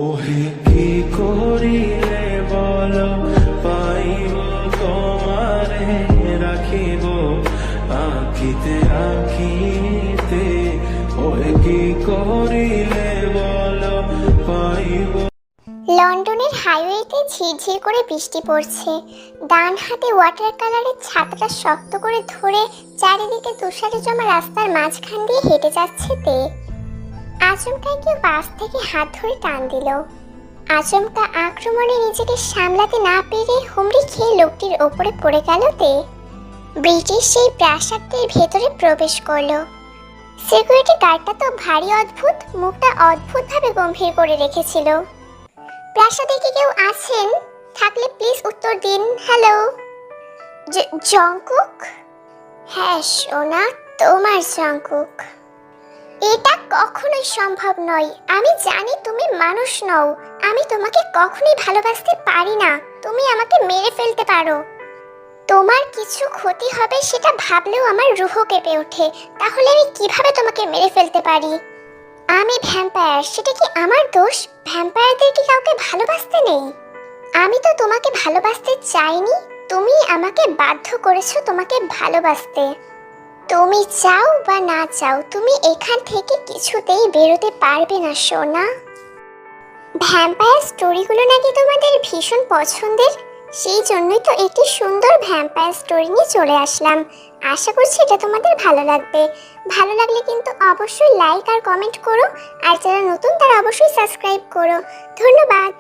ওহে কি করিলে বলো পাইব তোমারে রাখিব আঁকিতে আঁকিতে। ওহে কি করিলে বলো পাইব। লন্ডনের হাইওয়েতে ঝিরঝির করে বৃষ্টি পড়ছে। ডান হাতে ওয়াটার কালারের ছাতাটা শক্ত করে ধরে চারিদিকে তুষারে জমা রাস্তার মাঝখান দিয়ে হেঁটে যাচ্ছে তে। আচমকাই কেউ পাশ থেকে হাত ধরে টান দিল। আচমকা আক্রমণে নিজেকে সামলাতে না পেরে হুমড়ি খেয়ে লোকটির ওপরে পড়ে গেল তে। ব্রিটিশ সেই প্রাসাদের ভেতরে প্রবেশ করলো। সিকিউরিটি গার্ডটা তো ভারী অদ্ভুত, মুখটা অদ্ভুতভাবে গম্ভীর করে রেখেছিল। প্রাসাদে কি কেউ আছেন? থাকলে প্লিজ উত্তর দিন। Hello, Jungkook? হ্যাঁ সোনা, তোমার জংকুক। এটা কখনোই সম্ভব নয়। আমি জানি তুমি মানুষ নও। আমি তোমাকে কখনোই ভালোবাসতে পারি না। তুমি আমাকে মেরে ফেলতে পারো। তোমার কিছু ক্ষতি হবে সেটা ভাবলেও আমার রুহ কেঁপে ওঠে। তাহলে আমি কিভাবে তোমাকে মেরে ফেলতে পারি? আমি ভ্যাম্পায়ার, সেটা কি আমার দোষ? ভ্যাম্পায়ারদের কি কাউকে ভালোবাসতে নেই? আমি তো তোমাকে ভালোবাসতে চাইনি, তুমি আমাকে বাধ্য করেছো তোমাকে ভালোবাসতে। তুমি চাও বা না চাও, তুমি এখান থেকে কিছুতেই বেরোতে পারবে না সোনা। ভ্যাম্পায়ার স্টোরিগুলো নাকি তোমাদের ভীষণ পছন্দের, সেই জন্যই তো একটি সুন্দর ভ্যাম্পায়ার স্টোরি নিয়ে চলে আসলাম। আশা করছি এটা তোমাদের ভালো লাগবে। ভালো লাগলে কিন্তু অবশ্যই লাইক আর কমেন্ট করো, আর যারা নতুন তারা অবশ্যই সাবস্ক্রাইব করো। ধন্যবাদ।